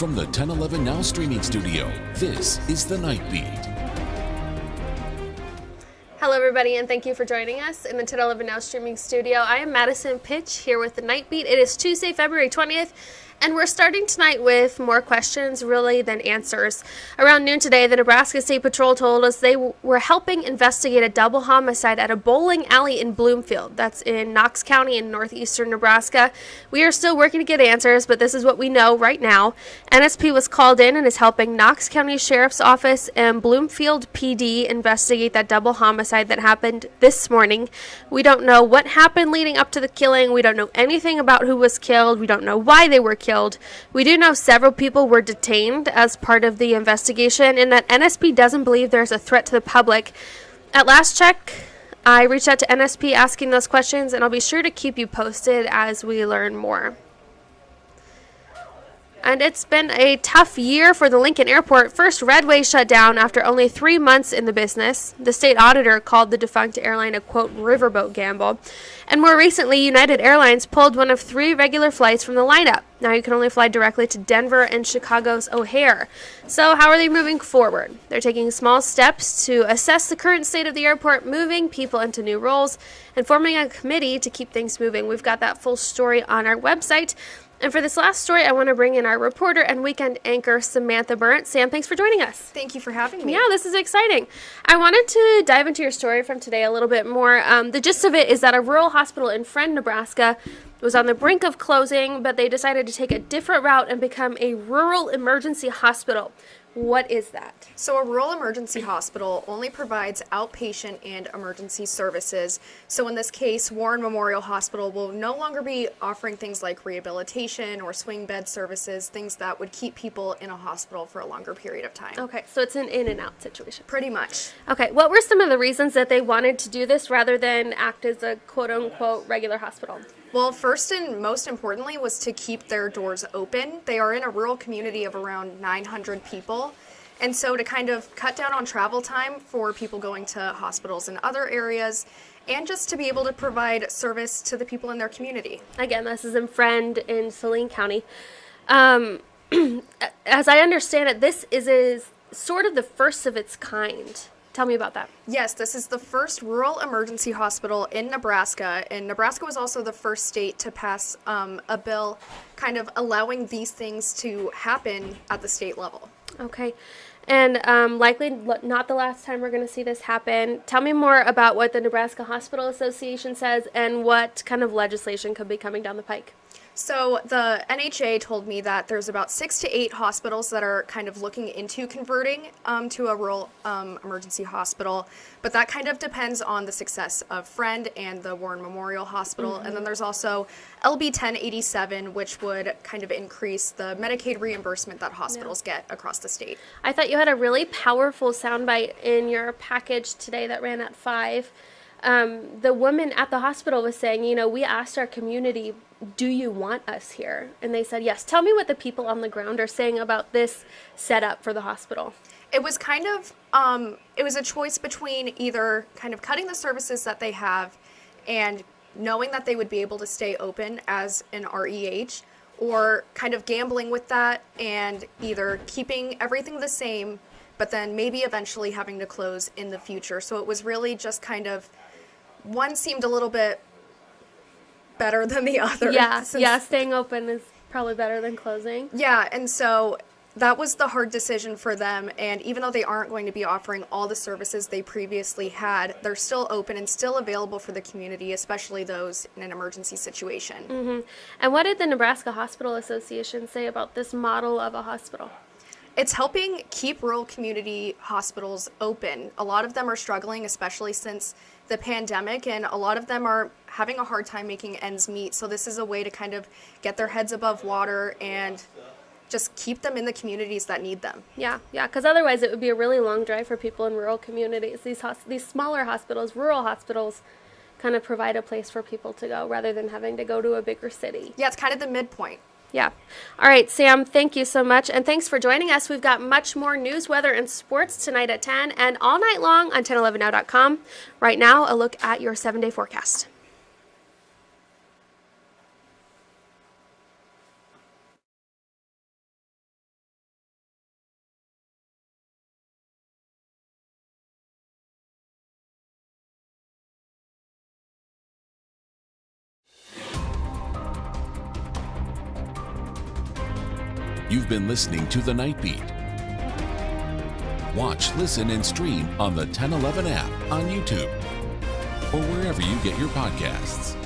From the 1011 Now streaming studio, this is The Night Beat. Hello everybody, and thank you for joining us in the 1011 Now streaming studio. I am Madison Pitch here with The Night Beat. It is Tuesday, February 20th. And we're starting tonight with more questions, really, than answers. Around noon today, the Nebraska State Patrol told us they were helping investigate a double homicide at a bowling alley in Bloomfield. That's in Knox County in northeastern Nebraska. We are still working to get answers, but this is what we know right now. NSP was called in and is helping Knox County Sheriff's Office and Bloomfield PD investigate that double homicide that happened this morning. We don't know what happened leading up to the killing. We don't know anything about who was killed. We don't know why they were killed. We do know several people were detained as part of the investigation and that NSP doesn't believe there's a threat to the public. At last check, I reached out to NSP asking those questions, and I'll be sure to keep you posted as we learn more. And it's been a tough year for the Lincoln Airport. First, Redway shut down after only 3 months in the business. The state auditor called the defunct airline a, quote, riverboat gamble. And more recently, United Airlines pulled one of 3 regular flights from the lineup. Now you can only fly directly to Denver and Chicago's O'Hare. So how are they moving forward? They're taking small steps to assess the current state of the airport, moving people into new roles, and forming a committee to keep things moving. We've got that full story on our website. And for this last story, I want to bring in our reporter and weekend anchor, Samantha Burnt. Sam, thanks for joining us. Thank you for having me. Yeah, this is exciting. I wanted to dive into your story from today a little bit more. The gist of it is that a rural hospital in Friend, Nebraska was on the brink of closing, but they decided to take a different route and become a rural emergency hospital. What is that? So a rural emergency hospital only provides outpatient and emergency services. So in this case, Warren Memorial Hospital will no longer be offering things like rehabilitation or swing bed services, things that would keep people in a hospital for a longer period of time. Okay, so it's an in and out situation. Pretty much. Okay, what were some of the reasons that they wanted to do this rather than act as a quote-unquote regular hospital? Well, first and most importantly was to keep their doors open. They are in a rural community of around 900 people. And so to kind of cut down on travel time for people going to hospitals in other areas, and just to be able to provide service to the people in their community. Again, this is in Friend in Saline County. As I understand it, this is sort of the first of its kind. Tell me about that. Yes, this is the first rural emergency hospital in Nebraska, and Nebraska was also the first state to pass a bill kind of allowing these things to happen at the state level. Okay, and likely not the last time we're going to see this happen. Tell me more about what the Nebraska Hospital Association says and what kind of legislation could be coming down the pike. So the NHA told me that there's about 6 to 8 hospitals that are kind of looking into converting to a rural emergency hospital, but that kind of depends on the success of Friend and the Warren Memorial Hospital. Mm-hmm. And then there's also LB 1087, which would kind of increase the Medicaid reimbursement that hospitals get across the state. I thought you had a really powerful soundbite in your package today that ran at 5. The woman at the hospital was saying, you know, we asked our community, do you want us here? And they said, yes. Tell me what the people on the ground are saying about this setup for the hospital. It was kind of, it was a choice between either kind of cutting the services that they have and knowing that they would be able to stay open as an REH, or kind of gambling with that and either keeping everything the same, but then maybe eventually having to close in the future. So it was really just kind of, one seemed a little bit better than the other. Yeah, staying open is probably better than closing. Yeah, and so that was the hard decision for them, and even though they aren't going to be offering all the services they previously had, they're still open and still available for the community, especially those in an emergency situation. Mm-hmm. And what did the Nebraska Hospital Association say about this model of a hospital? It's helping keep rural community hospitals open. A lot of them are struggling, especially since the pandemic, and a lot of them are having a hard time making ends meet. So this is a way to kind of get their heads above water and just keep them in the communities that need them. Yeah, because otherwise it would be a really long drive for people in rural communities. These smaller hospitals, rural hospitals, kind of provide a place for people to go rather than having to go to a bigger city. Yeah, it's kind of the midpoint. Yeah. All right, Sam, thank you so much. And thanks for joining us. We've got much more news, weather, and sports tonight at 10 and all night long on 1011now.com. Right now, a look at your 7-day forecast. You've been listening to The Night Beat. Watch, listen, and stream on the 1011 app on YouTube or wherever you get your podcasts.